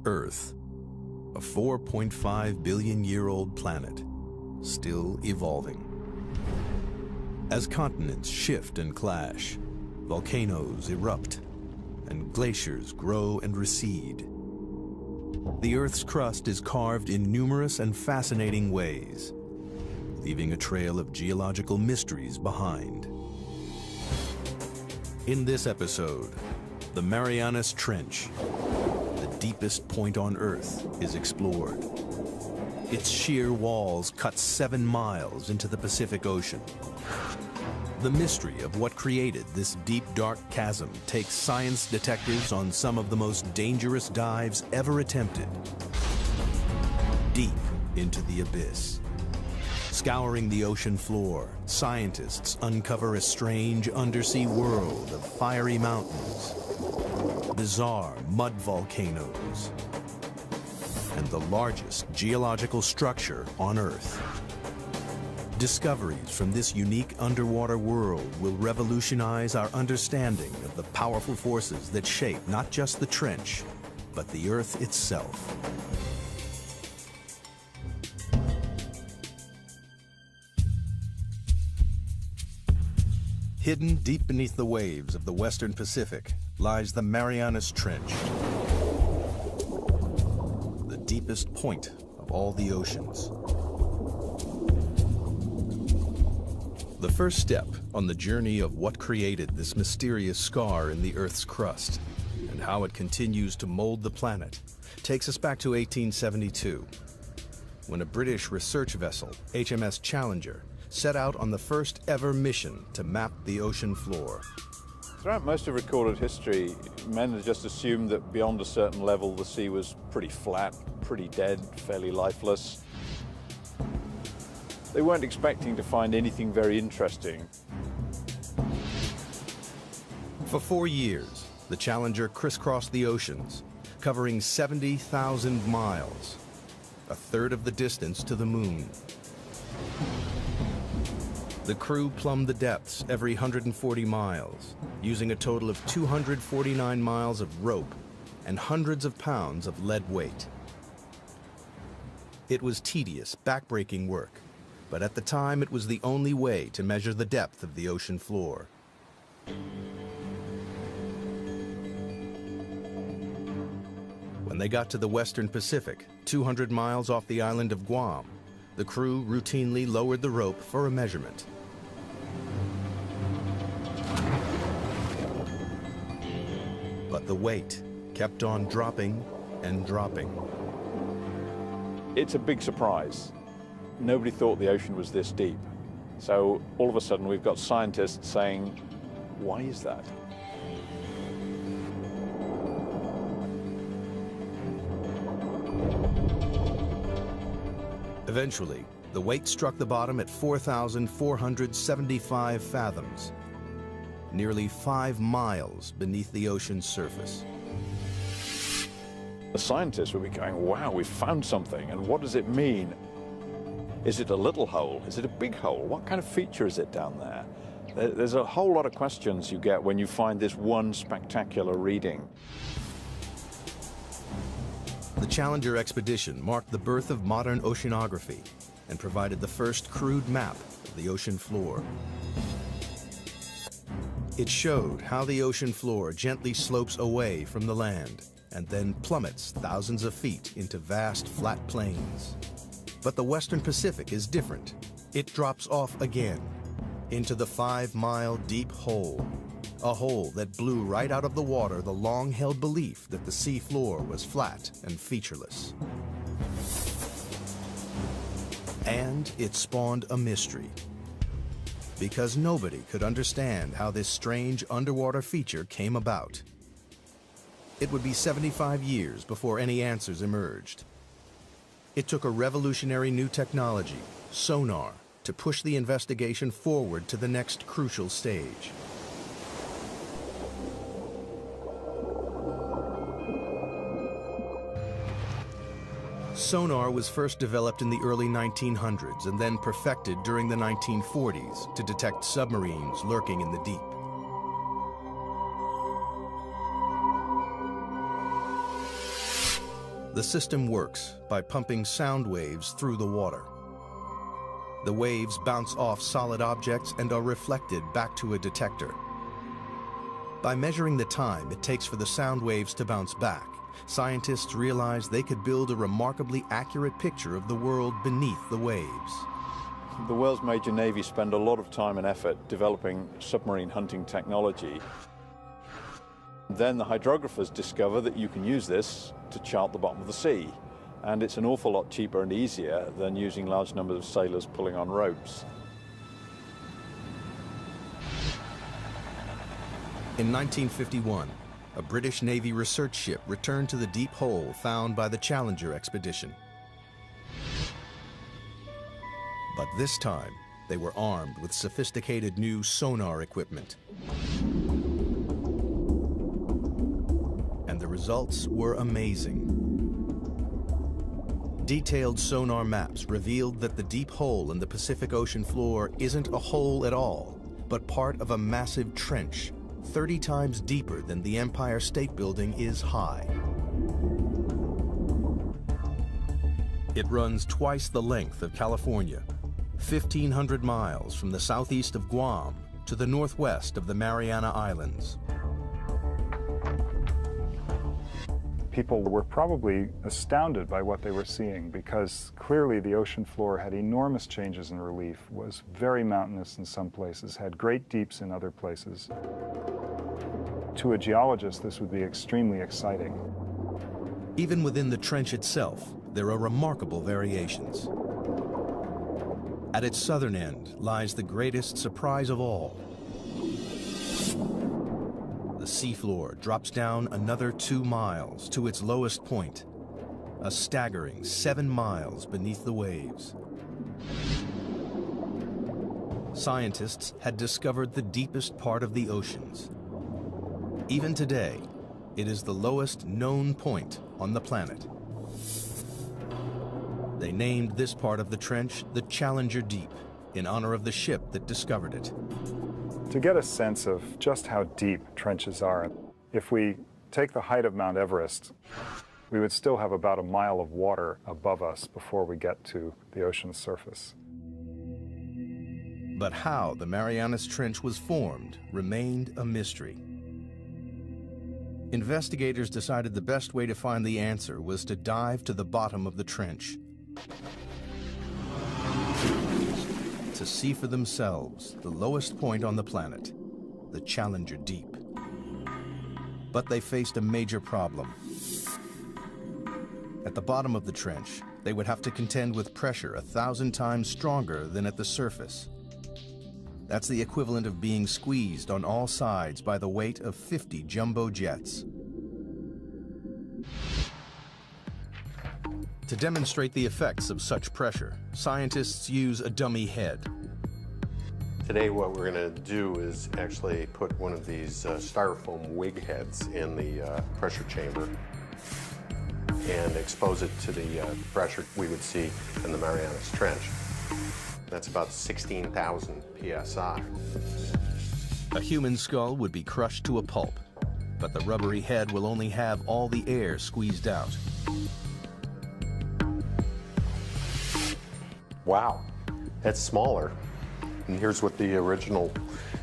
Earth, a 4.5 billion-year-old planet, still evolving. As continents shift and clash, volcanoes erupt, and glaciers grow and recede, the Earth's crust is carved in numerous and fascinating ways, leaving a trail of geological mysteries behind. In this episode, the Marianas Trench, the deepest point on Earth, is explored. Its sheer walls cut 7 miles into the Pacific Ocean. The mystery of what created this deep, dark chasm takes science detectives on some of the most dangerous dives ever attempted. Deep into the abyss. Scouring the ocean floor, scientists uncover a strange undersea world of fiery mountains, bizarre mud volcanoes, and the largest geological structure on Earth. Discoveries from this unique underwater world will revolutionize our understanding of the powerful forces that shape not just the trench, but the Earth itself. Hidden deep beneath the waves of the Western Pacific lies the Marianas Trench, the deepest point of all the oceans. The first step on the journey of what created this mysterious scar in the Earth's crust and how it continues to mold the planet takes us back to 1872, when a British research vessel, HMS Challenger, set out on the first ever mission to map the ocean floor. Throughout most of recorded history, men had just assumed that beyond a certain level the sea was pretty flat, pretty dead, fairly lifeless. They weren't expecting to find anything very interesting. For 4 years, the Challenger crisscrossed the oceans, covering 70,000 miles, a third of the distance to the moon. The crew plumbed the depths every 140 miles, using a total of 249 miles of rope and hundreds of pounds of lead weight. It was tedious, backbreaking work, but at the time it was the only way to measure the depth of the ocean floor. When they got to the Western Pacific, 200 miles off the island of Guam, the crew routinely lowered the rope for a measurement. But the weight kept on dropping and dropping. It's a big surprise. Nobody thought the ocean was this deep. So all of a sudden we've got scientists saying, why is that? Eventually, the weight struck the bottom at 4,475 fathoms, nearly 5 miles beneath the ocean's surface. The scientists would be going, wow, we've found something, and what does it mean? Is it a little hole? Is it a big hole? What kind of feature is it down there? There's a whole lot of questions you get when you find this one spectacular reading. The Challenger expedition marked the birth of modern oceanography and provided the first crude map of the ocean floor. It showed how the ocean floor gently slopes away from the land and then plummets thousands of feet into vast flat plains. But the Western Pacific is different. It drops off again into the 5-mile deep hole, a hole that blew right out of the water the long-held belief that the sea floor was flat and featureless. And it spawned a mystery, because nobody could understand how this strange underwater feature came about. It would be 75 years before any answers emerged. It took a revolutionary new technology, sonar, to push the investigation forward to the next crucial stage. Sonar was first developed in the early 1900s and then perfected during the 1940s to detect submarines lurking in the deep. The system works by pumping sound waves through the water. The waves bounce off solid objects and are reflected back to a detector. By measuring the time it takes for the sound waves to bounce back, scientists realized they could build a remarkably accurate picture of the world beneath the waves. The world's major navies spend a lot of time and effort developing submarine hunting technology. Then the hydrographers discover that you can use this to chart the bottom of the sea. And it's an awful lot cheaper and easier than using large numbers of sailors pulling on ropes. In 1951, a British Navy research ship returned to the deep hole found by the Challenger expedition. But this time, they were armed with sophisticated new sonar equipment. And the results were amazing. Detailed sonar maps revealed that the deep hole in the Pacific Ocean floor isn't a hole at all, but part of a massive trench, 30 times deeper than the Empire State Building is high. It runs twice the length of California, 1,500 miles from the southeast of Guam to the northwest of the Mariana Islands. People were probably astounded by what they were seeing because clearly the ocean floor had enormous changes in relief, was very mountainous in some places, had great deeps in other places. To a geologist, this would be extremely exciting. Even within the trench itself, there are remarkable variations. At its southern end lies the greatest surprise of all. The seafloor drops down another 2 miles to its lowest point, a staggering 7 miles beneath the waves. Scientists had discovered the deepest part of the oceans. Even today, it is the lowest known point on the planet. They named this part of the trench the Challenger Deep, in honor of the ship that discovered it. To get a sense of just how deep trenches are, if we take the height of Mount Everest, we would still have about a mile of water above us before we get to the ocean's surface. But how the Marianas Trench was formed remained a mystery. Investigators decided the best way to find the answer was to dive to the bottom of the trench, to see for themselves the lowest point on the planet, the Challenger Deep. But they faced a major problem. At the bottom of the trench, they would have to contend with pressure 1,000 times stronger than at the surface. That's the equivalent of being squeezed on all sides by the weight of 50 jumbo jets. To demonstrate the effects of such pressure, scientists use a dummy head. Today what we're going to do is actually put one of these styrofoam wig heads in the pressure chamber and expose it to the pressure we would see in the Marianas Trench. That's about 16,000 psi. A human skull would be crushed to a pulp, but the rubbery head will only have all the air squeezed out. Wow, that's smaller. And here's what the original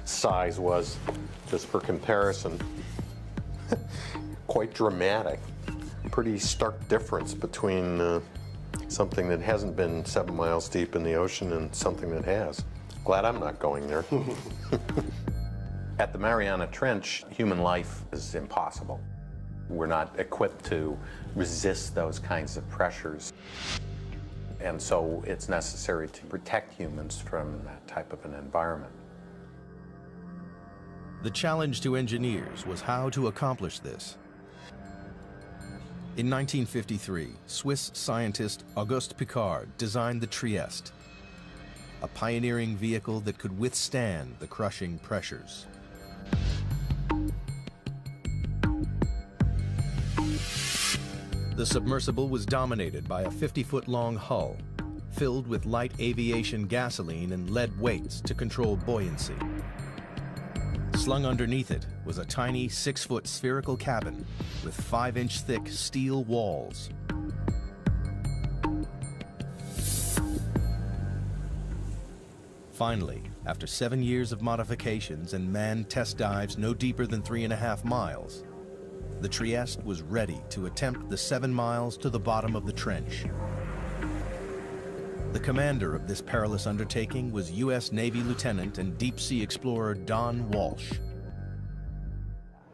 size was, just for comparison. Quite dramatic. Pretty stark difference between something that hasn't been 7 miles deep in the ocean and something that has. Glad I'm not going there. At the Mariana Trench, human life is impossible. We're not equipped to resist those kinds of pressures. And so it's necessary to protect humans from that type of an environment. The challenge to engineers was how to accomplish this. In 1953, Swiss scientist Auguste Piccard designed the Trieste, a pioneering vehicle that could withstand the crushing pressures. The submersible was dominated by a 50-foot-long hull, filled with light aviation gasoline and lead weights to control buoyancy. Slung underneath it was a tiny 6-foot spherical cabin with 5-inch thick steel walls. Finally, after 7 years of modifications and manned test dives no deeper than 3.5 miles, the Trieste was ready to attempt the 7 miles to the bottom of the trench. The commander of this perilous undertaking was U.S. Navy Lieutenant and deep-sea explorer Don Walsh.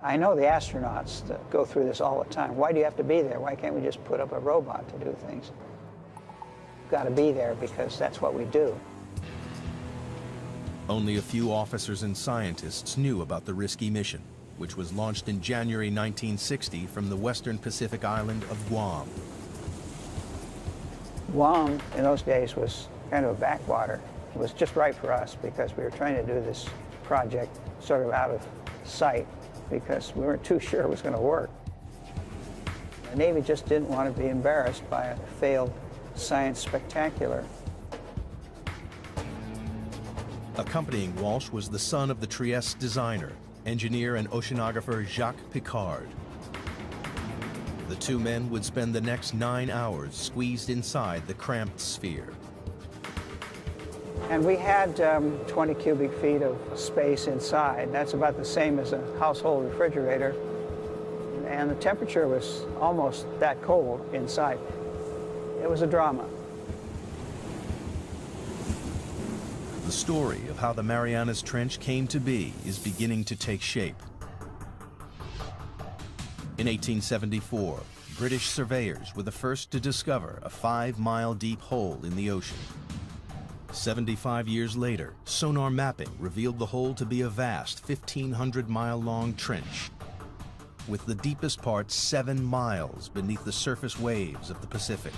I know the astronauts that go through this all the time. Why do you have to be there? Why can't we just put up a robot to do things? We've got to be there because that's what we do. Only a few officers and scientists knew about the risky mission, which was launched in January 1960 from the western Pacific island of Guam. Guam, in those days, was kind of a backwater. It was just right for us because we were trying to do this project sort of out of sight because we weren't too sure it was going to work. The Navy just didn't want to be embarrassed by a failed science spectacular. Accompanying Walsh was the son of the Trieste designer, engineer and oceanographer Jacques Piccard. The two men would spend the next 9 hours squeezed inside the cramped sphere. And we had 20 cubic feet of space inside. That's about the same as a household refrigerator. And the temperature was almost that cold inside. It was a drama. The story of how the Marianas Trench came to be is beginning to take shape. In 1874, British surveyors were the first to discover a 5-mile deep hole in the ocean. 75 years later, sonar mapping revealed the hole to be a vast 1,500-mile-long trench, with the deepest part 7 miles beneath the surface waves of the Pacific.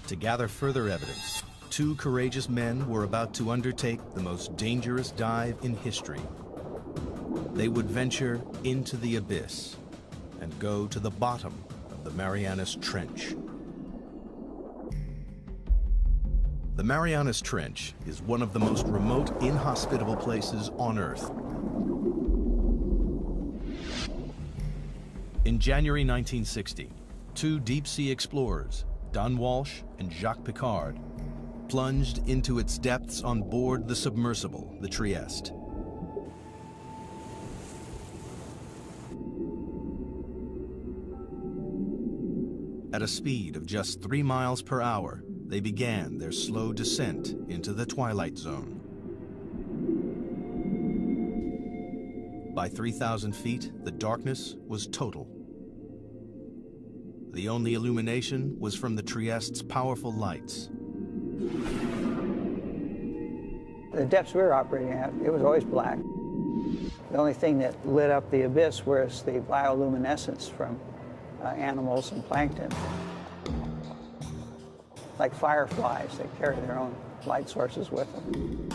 To gather further evidence, 2 courageous men were about to undertake the most dangerous dive in history. They would venture into the abyss and go to the bottom of the Marianas Trench. The Marianas Trench is one of the most remote, inhospitable places on Earth. In January 1960, 2 deep-sea explorers, Don Walsh and Jacques Piccard, plunged into its depths on board the submersible, the Trieste. At a speed of just 3 miles per hour, they began their slow descent into the twilight zone. By 3,000 feet, the darkness was total. The only illumination was from the Trieste's powerful lights. The depths we were operating at, it was always black. The only thing that lit up the abyss was the bioluminescence from animals and plankton. Like fireflies, they carry their own light sources with them.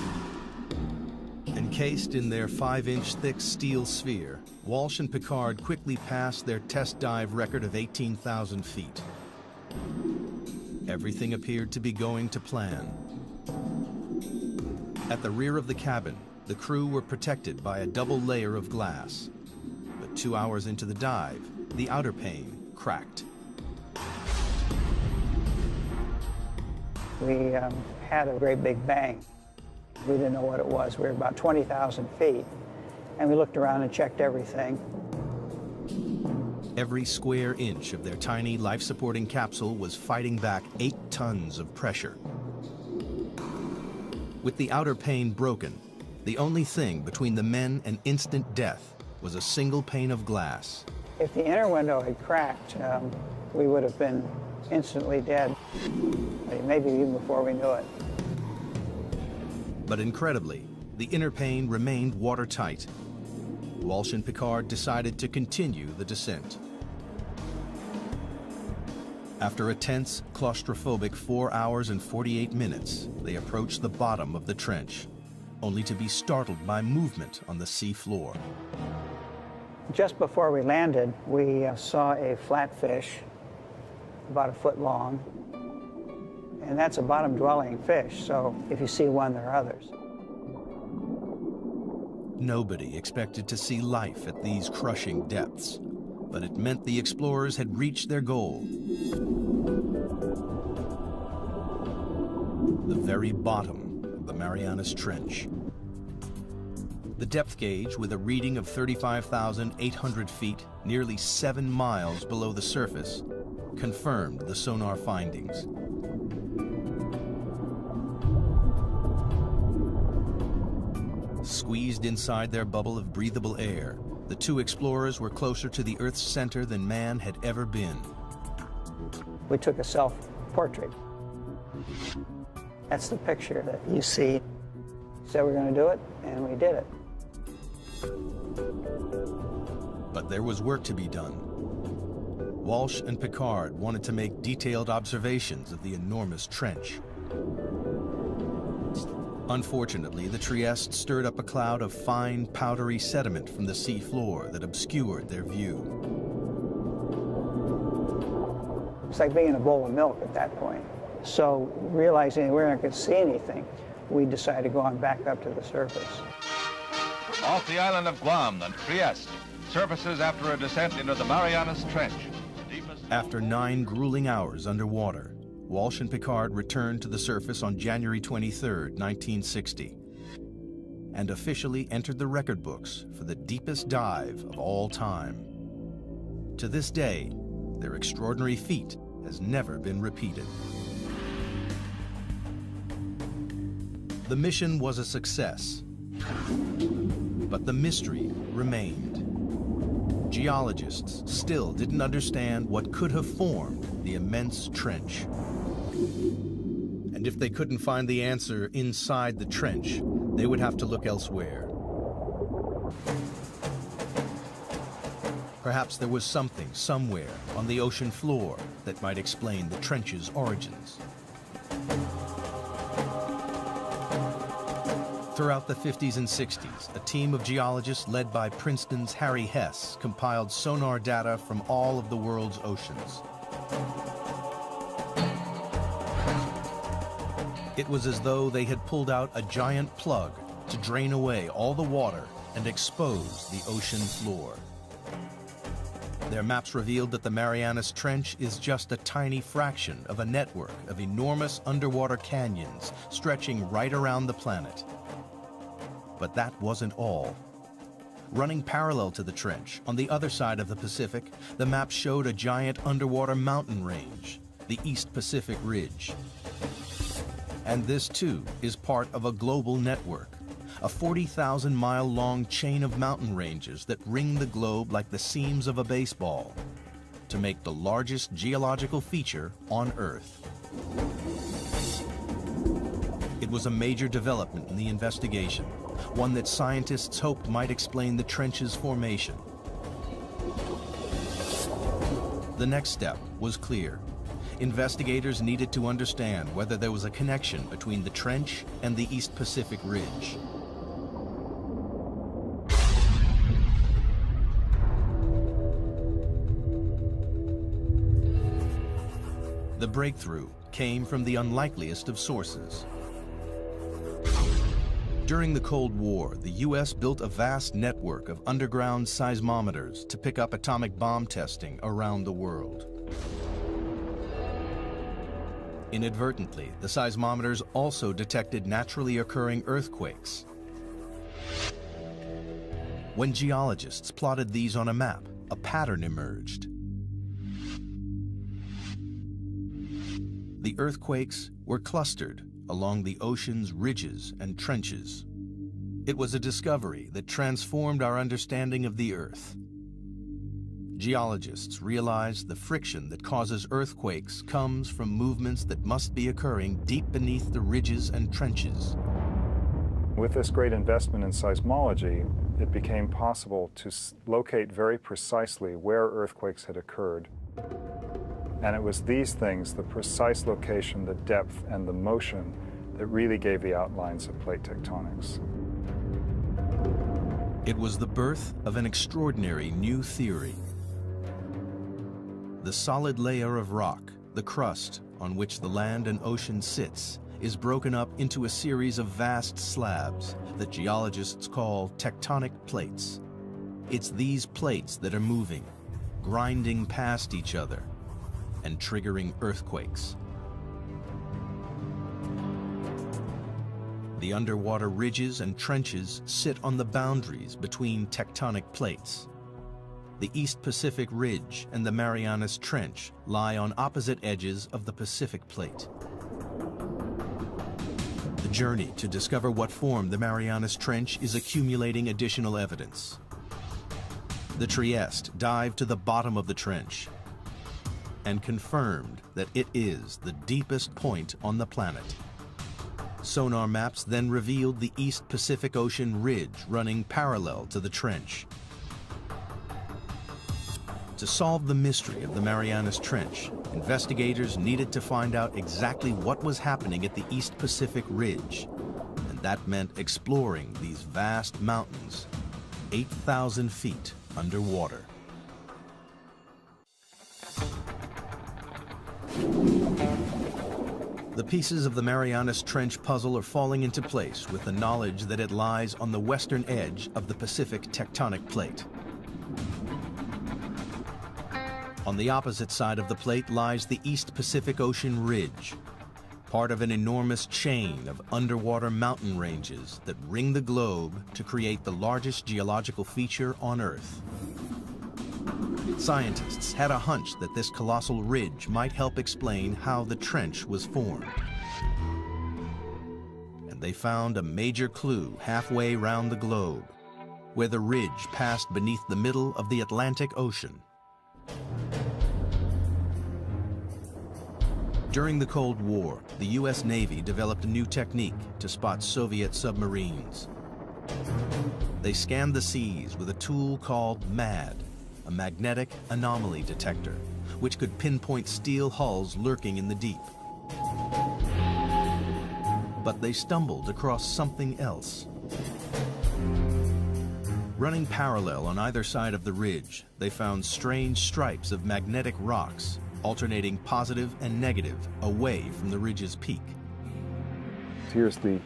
Encased in their 5-inch thick steel sphere, Walsh and Piccard quickly passed their test dive record of 18,000 feet. Everything appeared to be going to plan. At the rear of the cabin, the crew were protected by a double layer of glass. But 2 hours into the dive, the outer pane cracked. We had a great big bang. We didn't know what it was. We were about 20,000 feet, and we looked around and checked everything. Every square inch of their tiny life-supporting capsule was fighting back 8 tons of pressure. With the outer pane broken, the only thing between the men and instant death was a single pane of glass. If the inner window had cracked, we would have been instantly dead, maybe even before we knew it. But incredibly, the inner pane remained watertight. Walsh and Piccard decided to continue the descent. After a tense, claustrophobic 4 hours and 48 minutes, they approached the bottom of the trench, only to be startled by movement on the sea floor. Just before we landed, we saw a flatfish, about 1 foot long. And that's a bottom-dwelling fish, so if you see one, there are others. Nobody expected to see life at these crushing depths, but it meant the explorers had reached their goal. The very bottom of the Marianas Trench. The depth gauge, with a reading of 35,800 feet, nearly 7 miles below the surface, confirmed the sonar findings. Squeezed inside their bubble of breathable air, the two explorers were closer to the Earth's center than man had ever been. We took a self-portrait. That's the picture that you see. Said we're going to do it, and we did it. But there was work to be done. Walsh and Picard wanted to make detailed observations of the enormous trench. Unfortunately, the Trieste stirred up a cloud of fine, powdery sediment from the sea floor that obscured their view. It's like being in a bowl of milk at that point. So, realizing we weren't going to see anything, we decided to go on back up to the surface. Off the island of Guam, the Trieste surfaces after a descent into the Marianas Trench. After 9 grueling hours underwater, Walsh and Picard returned to the surface on January 23, 1960, and officially entered the record books for the deepest dive of all time. To this day, their extraordinary feat has never been repeated. The mission was a success, but the mystery remained. Geologists still didn't understand what could have formed the immense trench. And if they couldn't find the answer inside the trench, they would have to look elsewhere. Perhaps there was something somewhere on the ocean floor that might explain the trench's origins. Throughout the 50s and 60s, a team of geologists led by Princeton's Harry Hess compiled sonar data from all of the world's oceans. It was as though they had pulled out a giant plug to drain away all the water and expose the ocean floor. Their maps revealed that the Marianas Trench is just a tiny fraction of a network of enormous underwater canyons stretching right around the planet. But that wasn't all. Running parallel to the trench, on the other side of the Pacific, the map showed a giant underwater mountain range, the East Pacific Ridge. And this, too, is part of a global network, a 40,000-mile-long chain of mountain ranges that ring the globe like the seams of a baseball, to make the largest geological feature on Earth. It was a major development in the investigation, one that scientists hoped might explain the trench's formation. The next step was clear. Investigators needed to understand whether there was a connection between the trench and the East Pacific Ridge. The breakthrough came from the unlikeliest of sources. During the Cold War, the U.S. built a vast network of underground seismometers to pick up atomic bomb testing around the world. Inadvertently, the seismometers also detected naturally occurring earthquakes. When geologists plotted these on a map, a pattern emerged. The earthquakes were clustered along the ocean's ridges and trenches. It was a discovery that transformed our understanding of the Earth. Geologists realized the friction that causes earthquakes comes from movements that must be occurring deep beneath the ridges and trenches. With this great investment in seismology, it became possible to locate very precisely where earthquakes had occurred. And it was these things, the precise location, the depth, and the motion, that really gave the outlines of plate tectonics. It was the birth of an extraordinary new theory. The solid layer of rock, the crust on which the land and ocean sits, is broken up into a series of vast slabs that geologists call tectonic plates. It's these plates that are moving, grinding past each other, and triggering earthquakes. The underwater ridges and trenches sit on the boundaries between tectonic plates. The East Pacific Ridge and the Marianas Trench lie on opposite edges of the Pacific Plate. The journey to discover what formed the Marianas Trench is accumulating additional evidence. The Trieste dived to the bottom of the trench and confirmed that it is the deepest point on the planet. Sonar maps then revealed the East Pacific Ocean ridge running parallel to the trench. To solve the mystery of the Marianas Trench, investigators needed to find out exactly what was happening at the East Pacific Ridge, and that meant exploring these vast mountains, 8,000 feet underwater. The pieces of the Marianas Trench puzzle are falling into place with the knowledge that it lies on the western edge of the Pacific tectonic plate. On the opposite side of the plate lies the East Pacific Ocean Ridge, part of an enormous chain of underwater mountain ranges that ring the globe to create the largest geological feature on Earth. Scientists had a hunch that this colossal ridge might help explain how the trench was formed. And they found a major clue halfway round the globe, where the ridge passed beneath the middle of the Atlantic Ocean. During the Cold War, the U.S. Navy developed a new technique to spot Soviet submarines. They scanned the seas with a tool called MAD, a magnetic anomaly detector, which could pinpoint steel hulls lurking in the deep. But they stumbled across something else. Running parallel on either side of the ridge, they found strange stripes of magnetic rocks, alternating positive and negative away from the ridge's peak. Here's the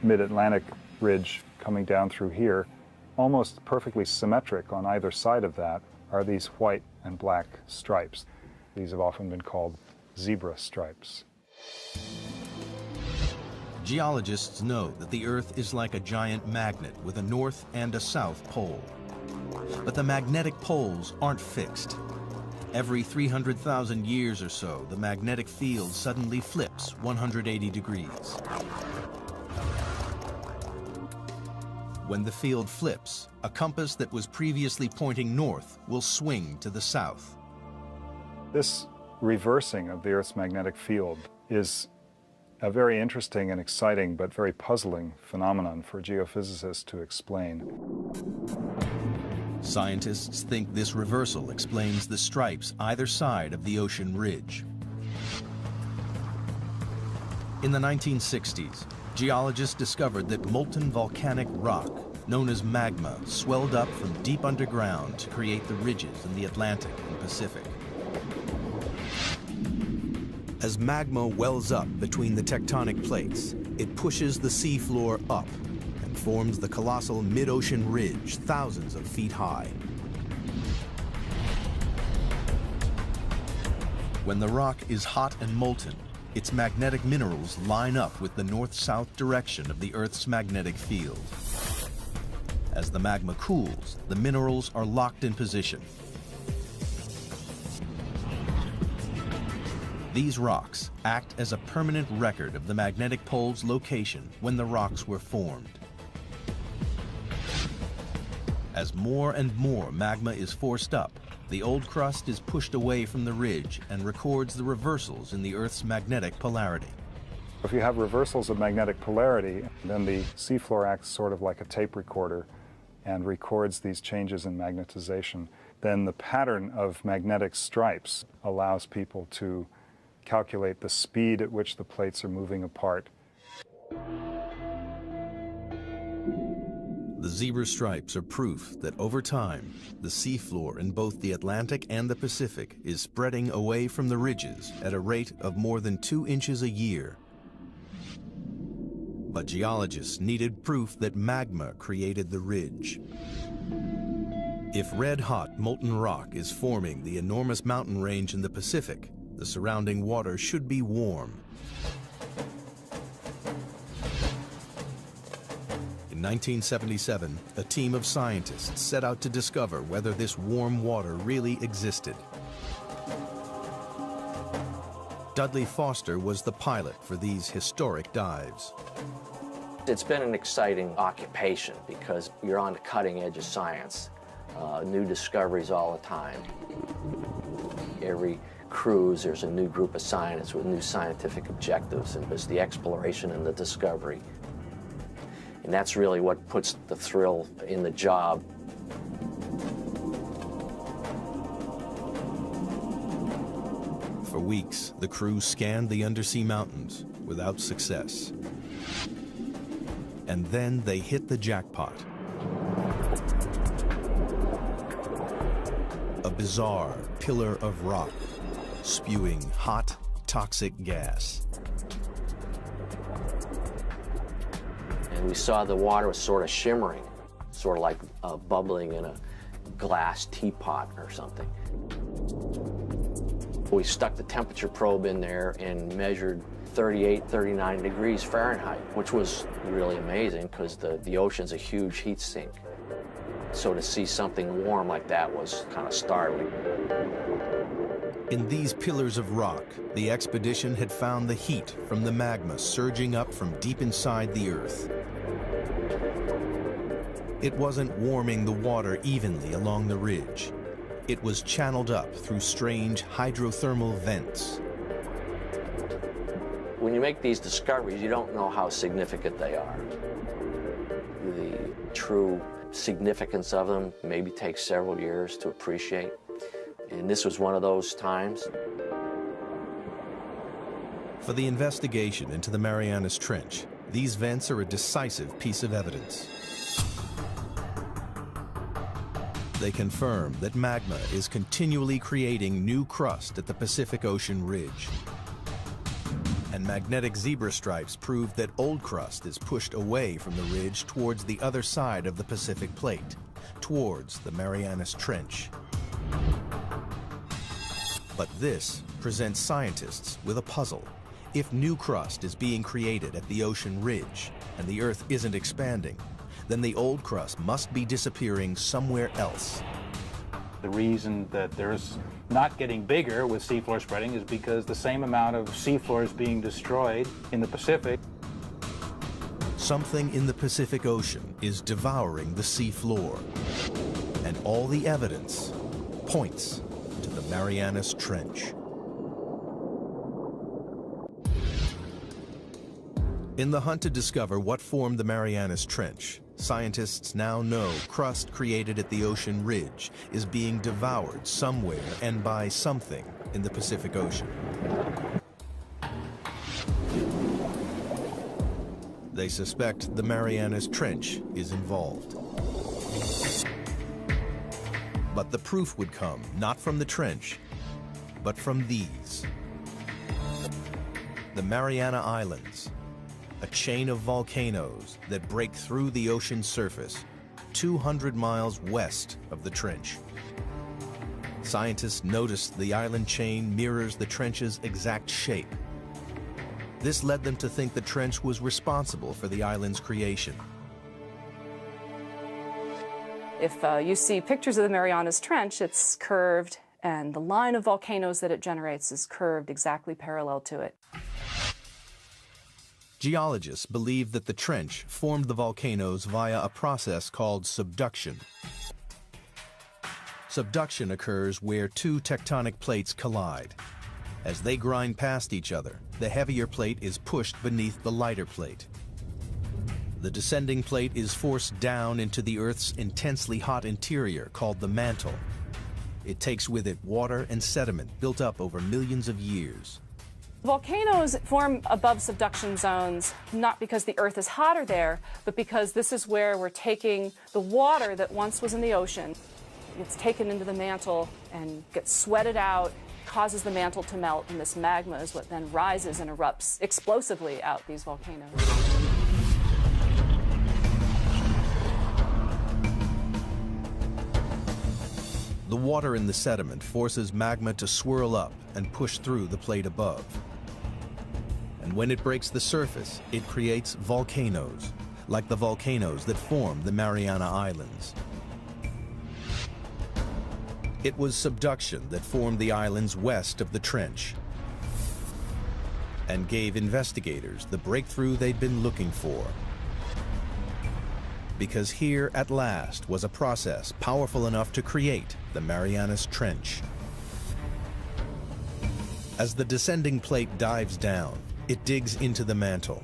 mid-Atlantic ridge coming down through here. Almost perfectly symmetric on either side of that are these white and black stripes. These have often been called zebra stripes. Geologists know that the Earth is like a giant magnet with a north and a south pole. But the magnetic poles aren't fixed. Every 300,000 years or so, the magnetic field suddenly flips 180 degrees. When the field flips, a compass that was previously pointing north will swing to the south. This reversing of the Earth's magnetic field is a very interesting and exciting but very puzzling phenomenon for geophysicists to explain. Scientists think this reversal explains the stripes either side of the ocean ridge. In the 1960s, geologists discovered that molten volcanic rock, known as magma, swelled up from deep underground to create the ridges in the Atlantic and Pacific. As magma wells up between the tectonic plates, it pushes the seafloor up and forms the colossal mid-ocean ridge thousands of feet high. When the rock is hot and molten, its magnetic minerals line up with the north-south direction of the Earth's magnetic field. As the magma cools, the minerals are locked in position. These rocks act as a permanent record of the magnetic pole's location when the rocks were formed. As more and more magma is forced up, the old crust is pushed away from the ridge and records the reversals in the Earth's magnetic polarity. If you have reversals of magnetic polarity, then the seafloor acts sort of like a tape recorder and records these changes in magnetization. Then the pattern of magnetic stripes allows people to calculate the speed at which the plates are moving apart. The zebra stripes are proof that over time, the seafloor in both the Atlantic and the Pacific is spreading away from the ridges at a rate of more than 2 inches a year. But geologists needed proof that magma created the ridge. If red-hot molten rock is forming the enormous mountain range in the Pacific, the surrounding water should be warm. 1977, a team of scientists set out to discover whether this warm water really existed. Dudley Foster was the pilot for these historic dives. It's been an exciting occupation because you're on the cutting edge of science. New discoveries all the time. Every cruise, there's a new group of scientists with new scientific objectives, and it's the exploration and the discovery. And that's really what puts the thrill in the job. For weeks, the crew scanned the undersea mountains without success. And then they hit the jackpot. A bizarre pillar of rock, spewing hot, toxic gas. And we saw the water was sort of shimmering, sort of like bubbling in a glass teapot or something. We stuck the temperature probe in there and measured 38, 39 degrees Fahrenheit, which was really amazing because the ocean's a huge heat sink. So to see something warm like that was kind of startling. In these pillars of rock, the expedition had found the heat from the magma surging up from deep inside the Earth. It wasn't warming the water evenly along the ridge. It was channeled up through strange hydrothermal vents. When you make these discoveries, you don't know how significant they are. The true significance of them maybe takes several years to appreciate. And this was one of those times. For the investigation into the Marianas Trench, these vents are a decisive piece of evidence. They confirm that magma is continually creating new crust at the Pacific Ocean ridge. And magnetic zebra stripes prove that old crust is pushed away from the ridge towards the other side of the Pacific Plate, towards the Marianas Trench. But this presents scientists with a puzzle. If new crust is being created at the ocean ridge and the Earth isn't expanding, then the old crust must be disappearing somewhere else. The reason that there's not getting bigger with seafloor spreading is because the same amount of seafloor is being destroyed in the Pacific. Something in the Pacific Ocean is devouring the seafloor, and all the evidence points to the Marianas Trench. In the hunt to discover what formed the Marianas Trench, scientists now know crust created at the ocean ridge is being devoured somewhere and by something in the Pacific Ocean. They suspect the Marianas Trench is involved. But the proof would come not from the trench, but from these. The Mariana Islands, a chain of volcanoes that break through the ocean's surface 200 miles west of the trench. Scientists noticed the island chain mirrors the trench's exact shape. This led them to think the trench was responsible for the island's creation. If you see pictures of the Marianas Trench, it's curved, and the line of volcanoes that it generates is curved exactly parallel to it. Geologists believe that the trench formed the volcanoes via a process called subduction. Subduction occurs where two tectonic plates collide. As they grind past each other, the heavier plate is pushed beneath the lighter plate. The descending plate is forced down into the Earth's intensely hot interior called the mantle. It takes with it water and sediment built up over millions of years. Volcanoes form above subduction zones not because the Earth is hotter there, but because this is where we're taking the water that once was in the ocean. It's taken into the mantle and gets sweated out, causes the mantle to melt, and this magma is what then rises and erupts explosively out these volcanoes. The water in the sediment forces magma to swirl up and push through the plate above. And when it breaks the surface, it creates volcanoes, like the volcanoes that form the Mariana Islands. It was subduction that formed the islands west of the trench and gave investigators the breakthrough they'd been looking for. Because here, at last, was a process powerful enough to create the Marianas Trench. As the descending plate dives down, it digs into the mantle.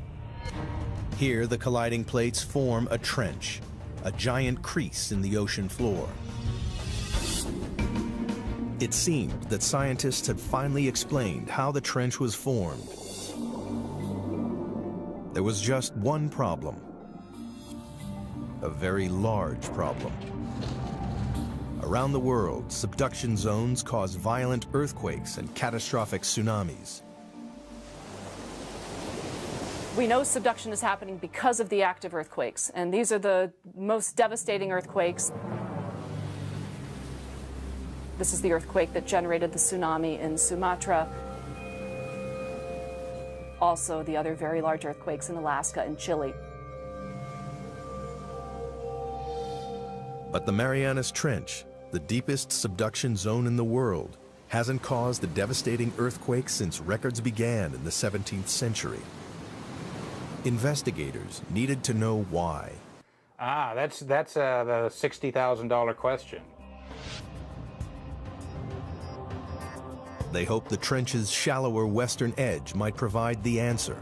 Here, the colliding plates form a trench, a giant crease in the ocean floor. It seemed that scientists had finally explained how the trench was formed. There was just one problem. A very large problem. Around the world, subduction zones cause violent earthquakes and catastrophic tsunamis. We know subduction is happening because of the active earthquakes, and these are the most devastating earthquakes. This is the earthquake that generated the tsunami in Sumatra. Also, the other very large earthquakes in Alaska and Chile. But the Marianas Trench, the deepest subduction zone in the world, hasn't caused a devastating earthquake since records began in the 17th century. Investigators needed to know why. That's the $60,000 question. They hoped the trench's shallower western edge might provide the answer.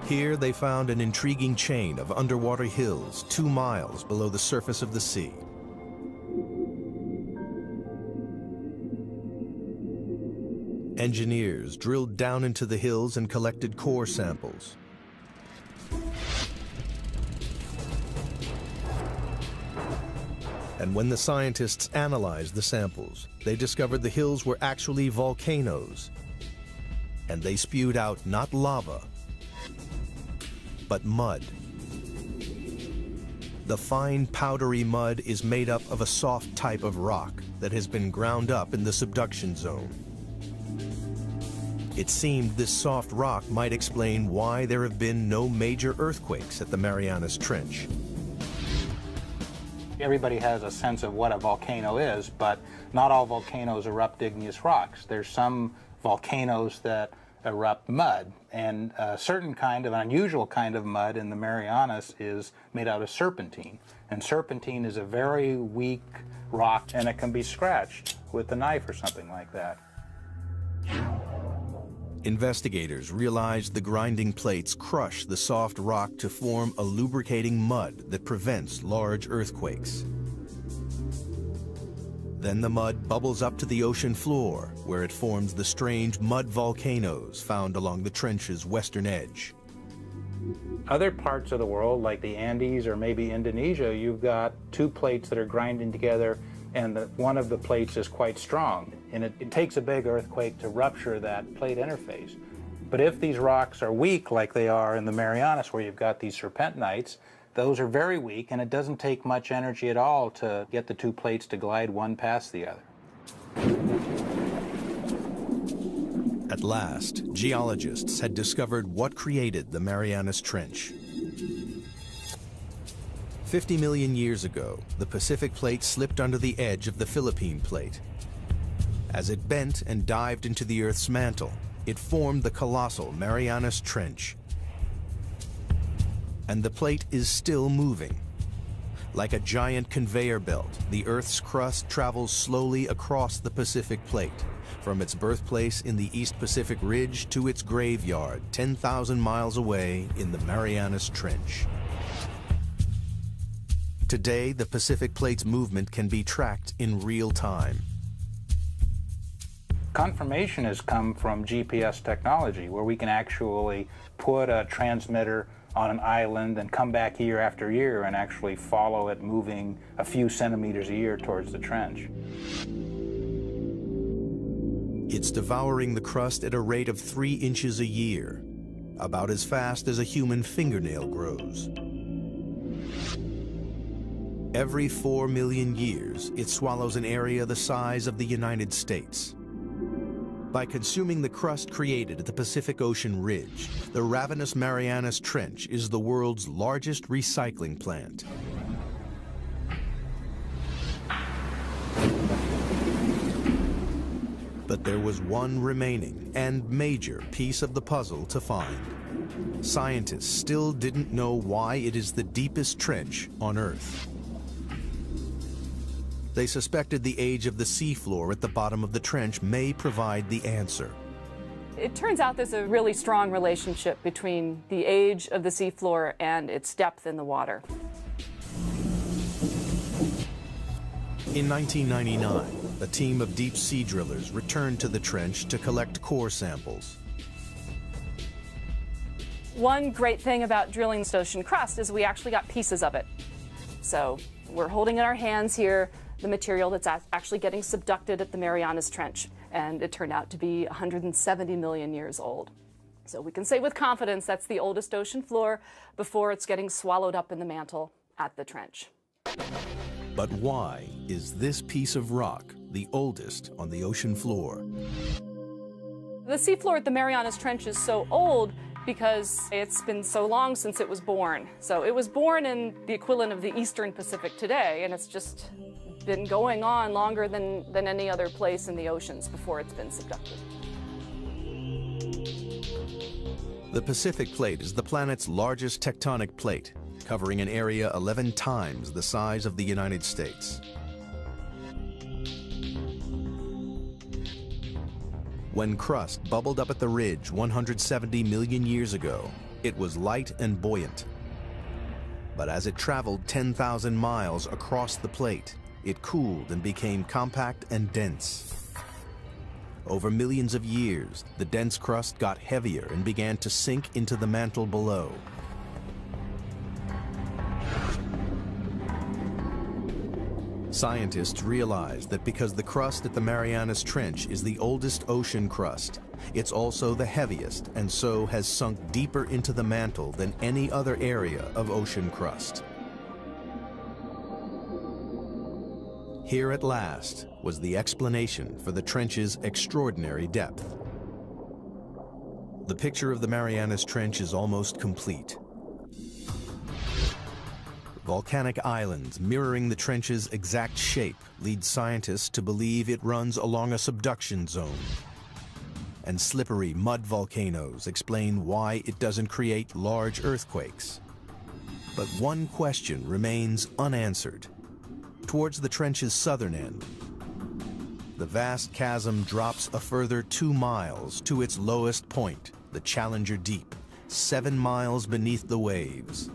Here they found an intriguing chain of underwater hills 2 miles below the surface of the sea. Engineers drilled down into the hills and collected core samples. And when the scientists analyzed the samples, they discovered the hills were actually volcanoes. And they spewed out not lava, but mud. The fine, powdery mud is made up of a soft type of rock that has been ground up in the subduction zone. It seemed this soft rock might explain why there have been no major earthquakes at the Marianas Trench. Everybody has a sense of what a volcano is, but not all volcanoes erupt igneous rocks. There's some volcanoes that erupt mud, and a certain kind of, an unusual kind of mud in the Marianas is made out of serpentine. And serpentine is a very weak rock, and it can be scratched with a knife or something like that. Investigators realized the grinding plates crush the soft rock to form a lubricating mud that prevents large earthquakes. Then the mud bubbles up to the ocean floor, where it forms the strange mud volcanoes found along the trench's western edge. Other parts of the world, like the Andes or maybe Indonesia, you've got 2 plates that are grinding together, and one of the plates is quite strong. And it takes a big earthquake to rupture that plate interface. But if these rocks are weak, like they are in the Marianas, where you've got these serpentinites, those are very weak, and it doesn't take much energy at all to get the 2 plates to glide one past the other. At last, geologists had discovered what created the Marianas Trench. 50 million years ago, the Pacific Plate slipped under the edge of the Philippine Plate. As it bent and dived into the Earth's mantle, it formed the colossal Marianas Trench. And the plate is still moving. Like a giant conveyor belt, the Earth's crust travels slowly across the Pacific Plate, from its birthplace in the East Pacific Ridge to its graveyard 10,000 miles away in the Marianas Trench. Today, the Pacific Plate's movement can be tracked in real time. Confirmation has come from GPS technology, where we can actually put a transmitter on an island and come back year after year and actually follow it moving a few centimeters a year towards the trench. It's devouring the crust at a rate of 3 inches a year, about as fast as a human fingernail grows. Every 4 million years, it swallows an area the size of the United States. By consuming the crust created at the Pacific Ocean ridge, the ravenous Marianas Trench is the world's largest recycling plant. But there was one remaining and major piece of the puzzle to find. Scientists still didn't know why it is the deepest trench on Earth. They suspected the age of the seafloor at the bottom of the trench may provide the answer. It turns out there's a really strong relationship between the age of the seafloor and its depth in the water. In 1999, a team of deep sea drillers returned to the trench to collect core samples. One great thing about drilling the ocean crust is we actually got pieces of it. So we're holding in our hands here the material that's actually getting subducted at the Marianas Trench, and it turned out to be 170 million years old. So we can say with confidence that's the oldest ocean floor before it's getting swallowed up in the mantle at the trench. But why is this piece of rock the oldest on the ocean floor? The seafloor at the Marianas Trench is so old because it's been so long since it was born. So it was born in the equivalent of the Eastern Pacific today, and it's just been going on longer than any other place in the oceans before it's been subducted. The Pacific Plate is the planet's largest tectonic plate, covering an area 11 times the size of the United States. When crust bubbled up at the ridge 170 million years ago, it was light and buoyant. But as it traveled 10,000 miles across the plate, it cooled and became compact and dense. Over millions of years, the dense crust got heavier and began to sink into the mantle below. Scientists realized that because the crust at the Marianas Trench is the oldest ocean crust, it's also the heaviest and so has sunk deeper into the mantle than any other area of ocean crust. Here at last was the explanation for the trench's extraordinary depth. The picture of the Marianas Trench is almost complete. Volcanic islands mirroring the trench's exact shape lead scientists to believe it runs along a subduction zone. And slippery mud volcanoes explain why it doesn't create large earthquakes. But one question remains unanswered. Towards the trench's southern end, the vast chasm drops a further 2 miles to its lowest point, the Challenger Deep, 7 miles beneath the waves.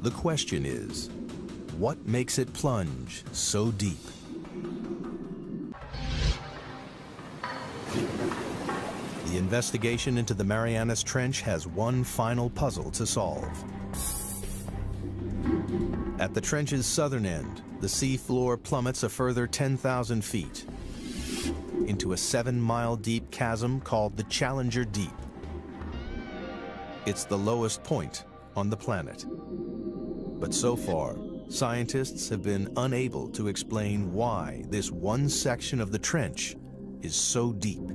The question is, what makes it plunge so deep? The investigation into the Marianas Trench has one final puzzle to solve. At the trench's southern end, the sea floor plummets a further 10,000 feet into a 7-mile deep chasm called the Challenger Deep. It's the lowest point on the planet. But so far, scientists have been unable to explain why this one section of the trench is so deep.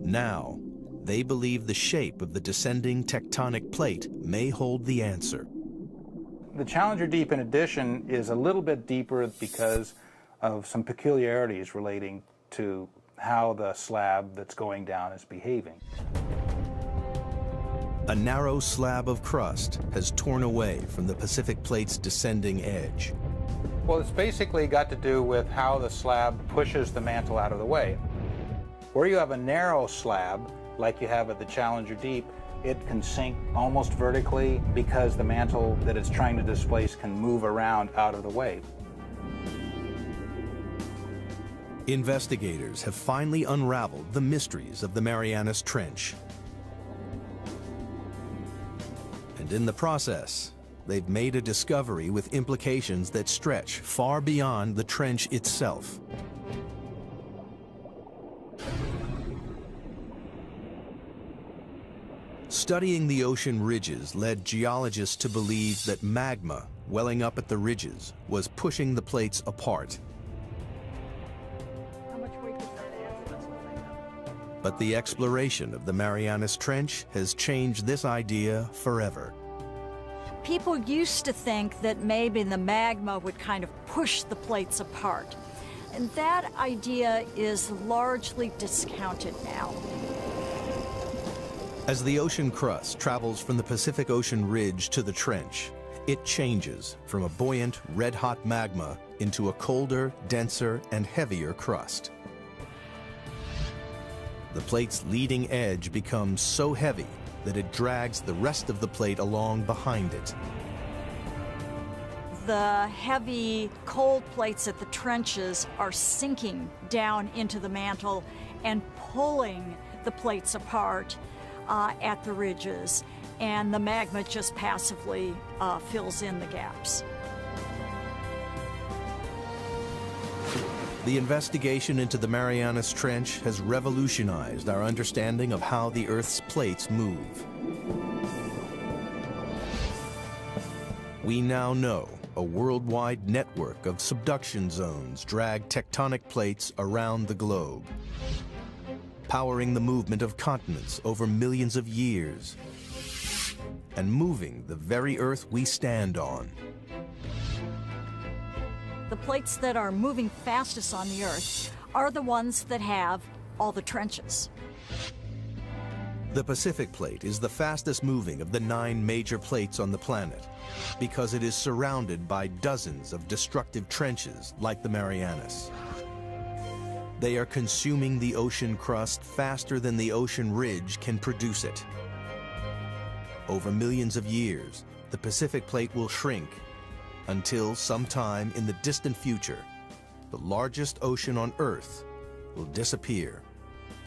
Now, they believe the shape of the descending tectonic plate may hold the answer. The Challenger Deep, in addition, is a little bit deeper because of some peculiarities relating to how the slab that's going down is behaving. A narrow slab of crust has torn away from the Pacific Plate's descending edge. Well, it's basically got to do with how the slab pushes the mantle out of the way. Where you have a narrow slab, like you have at the Challenger Deep, it can sink almost vertically because the mantle that it's trying to displace can move around out of the way. Investigators have finally unraveled the mysteries of the Marianas Trench. And in the process, they've made a discovery with implications that stretch far beyond the trench itself. Studying the ocean ridges led geologists to believe that magma welling up at the ridges was pushing the plates apart. How much weight does that add? But the exploration of the Marianas Trench has changed this idea forever. People used to think that maybe the magma would kind of push the plates apart. And that idea is largely discounted now. As the ocean crust travels from the Pacific Ocean ridge to the trench, it changes from a buoyant, red-hot magma into a colder, denser, and heavier crust. The plate's leading edge becomes so heavy that it drags the rest of the plate along behind it. The heavy, cold plates at the trenches are sinking down into the mantle and pulling the plates apart at the ridges, and the magma just passively fills in the gaps. The investigation into the Marianas Trench has revolutionized our understanding of how the Earth's plates move. We now know a worldwide network of subduction zones drag tectonic plates around the globe, powering the movement of continents over millions of years, and moving the very Earth we stand on. The plates that are moving fastest on the Earth are the ones that have all the trenches. The Pacific Plate is the fastest moving of the 9 major plates on the planet because it is surrounded by dozens of destructive trenches like the Marianas. They are consuming the ocean crust faster than the ocean ridge can produce it. Over millions of years, the Pacific Plate will shrink until sometime in the distant future, the largest ocean on Earth will disappear.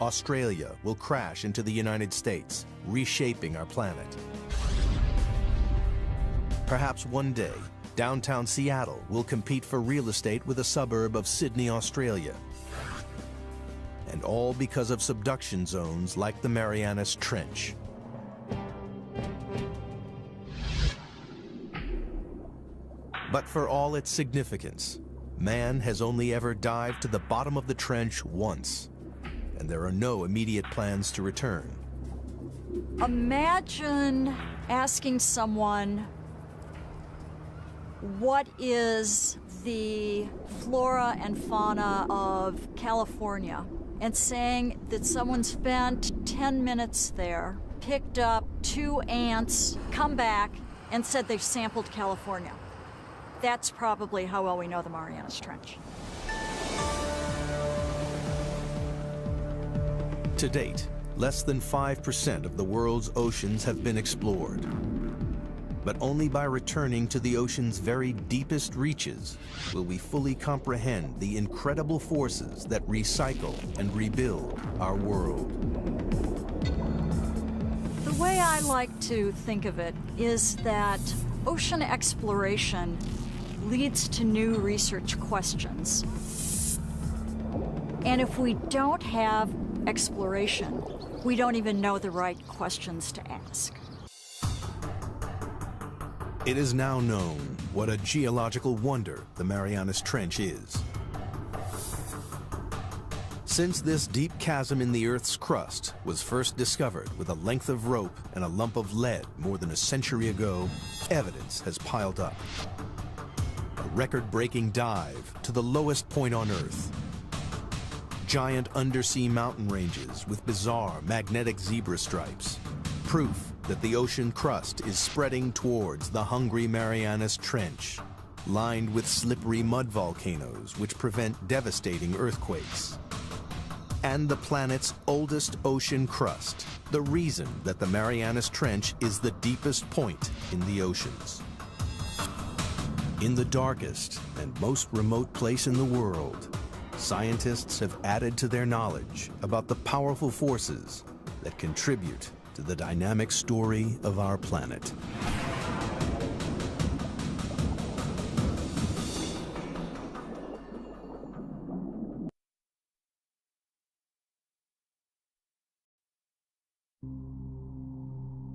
Australia will crash into the United States, reshaping our planet. Perhaps one day, downtown Seattle will compete for real estate with a suburb of Sydney, Australia. And all because of subduction zones like the Marianas Trench. But for all its significance, man has only ever dived to the bottom of the trench once, and there are no immediate plans to return. Imagine asking someone, what is the flora and fauna of California? And saying that someone spent 10 minutes there, picked up 2 ants, come back, and said they've sampled California. That's probably how well we know the Marianas Trench. To date, less than 5% of the world's oceans have been explored. But only by returning to the ocean's very deepest reaches will we fully comprehend the incredible forces that recycle and rebuild our world. The way I like to think of it is that ocean exploration leads to new research questions. And if we don't have exploration, we don't even know the right questions to ask. It is now known what a geological wonder the Marianas Trench is. Since this deep chasm in the Earth's crust was first discovered with a length of rope and a lump of lead more than a century ago, evidence has piled up. A record-breaking dive to the lowest point on Earth. Giant undersea mountain ranges with bizarre magnetic zebra stripes. Proof that the ocean crust is spreading towards the hungry Marianas Trench, lined with slippery mud volcanoes which prevent devastating earthquakes. And the planet's oldest ocean crust, the reason that the Marianas Trench is the deepest point in the oceans. In the darkest and most remote place in the world, scientists have added to their knowledge about the powerful forces that contribute to the dynamic story of our planet.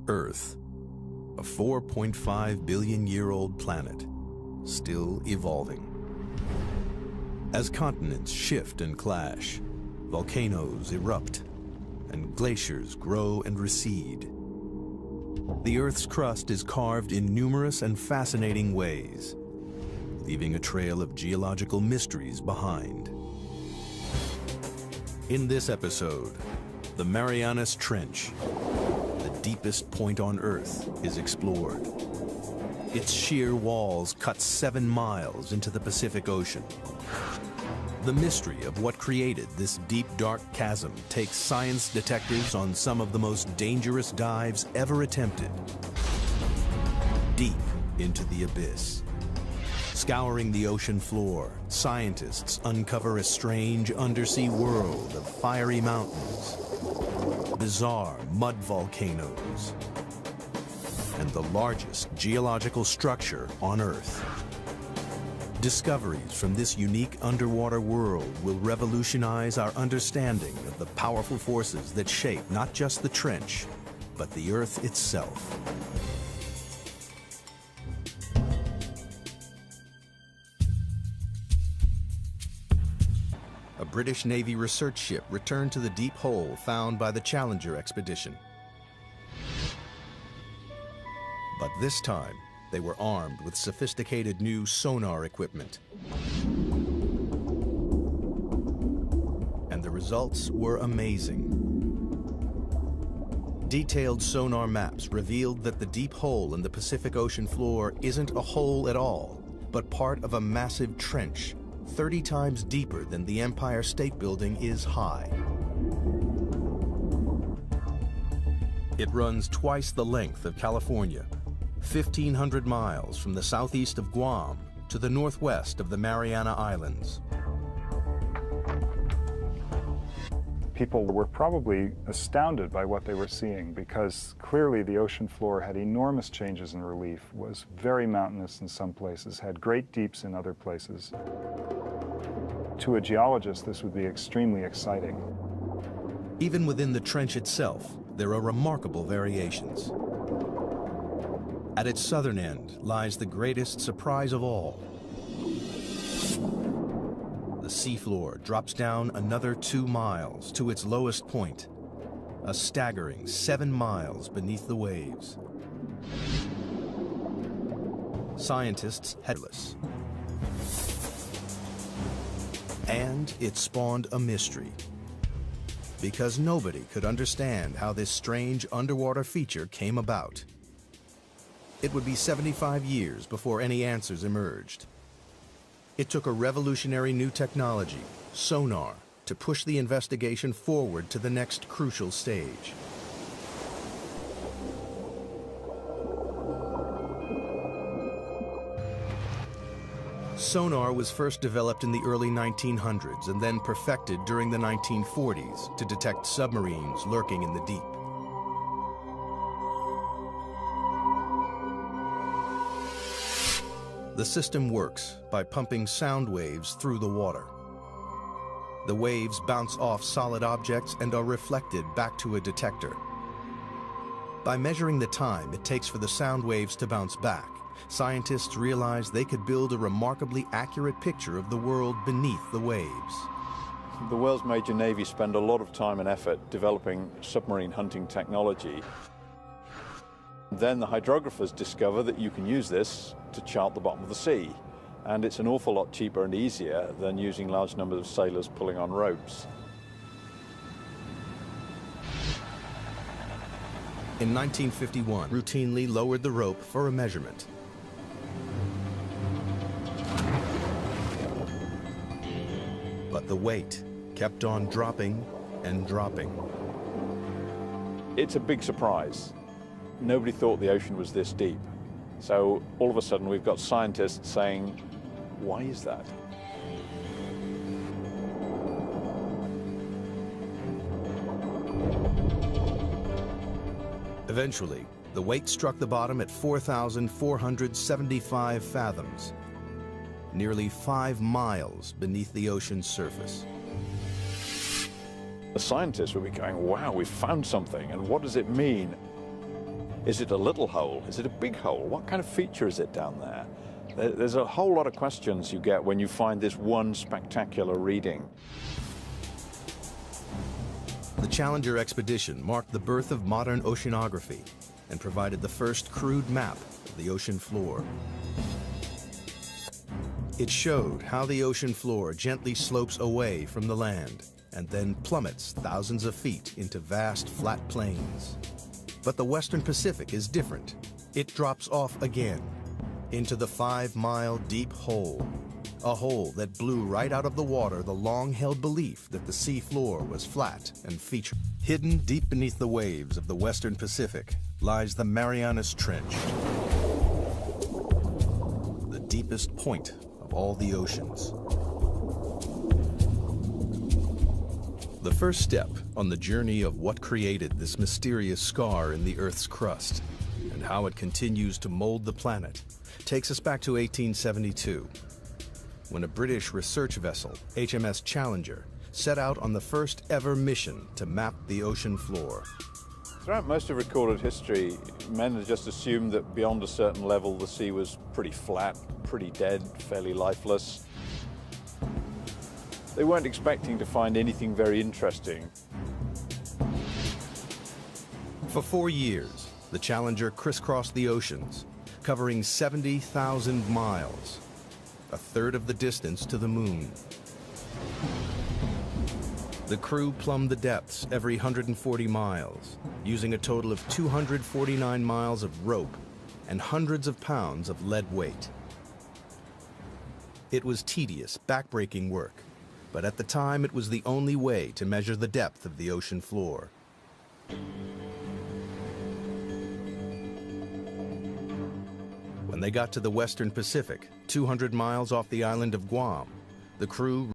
Earth, a 4.5 billion-year-old planet, still evolving. As continents shift and clash, volcanoes erupt, and glaciers grow and recede. The Earth's crust is carved in numerous and fascinating ways, leaving a trail of geological mysteries behind. In this episode, the Marianas Trench, the deepest point on Earth, is explored. Its sheer walls cut 7 miles into the Pacific Ocean. The mystery of what created this deep, dark chasm takes science detectives on some of the most dangerous dives ever attempted. Deep into the abyss. Scouring the ocean floor, scientists uncover a strange undersea world of fiery mountains, bizarre mud volcanoes, and the largest geological structure on Earth. Discoveries from this unique underwater world will revolutionize our understanding of the powerful forces that shape not just the trench, but the Earth itself. A British Navy research ship returned to the deep hole found by the Challenger expedition. But this time, they were armed with sophisticated new sonar equipment. And the results were amazing. Detailed sonar maps revealed that the deep hole in the Pacific Ocean floor isn't a hole at all, but part of a massive trench, 30 times deeper than the Empire State Building is high. It runs twice the length of California, 1,500 miles from the southeast of Guam to the northwest of the Mariana Islands. People were probably astounded by what they were seeing because clearly the ocean floor had enormous changes in relief, was very mountainous in some places, had great deeps in other places. To a geologist, this would be extremely exciting. Even within the trench itself, there are remarkable variations. At its southern end lies the greatest surprise of all. The seafloor drops down another 2 miles to its lowest point, a staggering 7 miles beneath the waves. Scientists headless. And it spawned a mystery, because nobody could understand how this strange underwater feature came about. It would be 75 years before any answers emerged. It took a revolutionary new technology, sonar, to push the investigation forward to the next crucial stage. Sonar was first developed in the early 1900s and then perfected during the 1940s to detect submarines lurking in the deep. The system works by pumping sound waves through the water. The waves bounce off solid objects and are reflected back to a detector. By measuring the time it takes for the sound waves to bounce back, scientists realized they could build a remarkably accurate picture of the world beneath the waves. The world's major navies spend a lot of time and effort developing submarine hunting technology. Then the hydrographers discover that you can use this to chart the bottom of the sea. And it's an awful lot cheaper and easier than using large numbers of sailors pulling on ropes. In 1951, routinely lowered the rope for a measurement. But the weight kept on dropping and dropping. It's a big surprise. Nobody thought the ocean was this deep. So all of a sudden we've got scientists saying, why is that? Eventually, the weight struck the bottom at 4,475 fathoms, nearly 5 miles beneath the ocean's surface. The scientists will be going, wow, we've found something, and what does it mean? Is it a little hole? Is it a big hole? What kind of feature is it down there? There's a whole lot of questions you get when you find this one spectacular reading. The Challenger expedition marked the birth of modern oceanography and provided the first crude map of the ocean floor. It showed how the ocean floor gently slopes away from the land and then plummets thousands of feet into vast flat plains. But the Western Pacific is different. It drops off again into the 5-mile deep hole, a hole that blew right out of the water the long-held belief that the sea floor was flat and featured. Hidden deep beneath the waves of the Western Pacific lies the Marianas Trench, the deepest point of all the oceans. The first step on the journey of what created this mysterious scar in the Earth's crust and how it continues to mold the planet takes us back to 1872, when a British research vessel, HMS Challenger, set out on the first ever mission to map the ocean floor. Throughout most of recorded history, men had just assumed that beyond a certain level the sea was pretty flat, pretty dead, fairly lifeless. They weren't expecting to find anything very interesting. For 4 years, the Challenger crisscrossed the oceans, covering 70,000 miles, a third of the distance to the moon. The crew plumbed the depths every 140 miles, using a total of 249 miles of rope and hundreds of pounds of lead weight. It was tedious, backbreaking work, but at the time it was the only way to measure the depth of the ocean floor. When they got to the Western Pacific, 200 miles off the island of Guam, the crew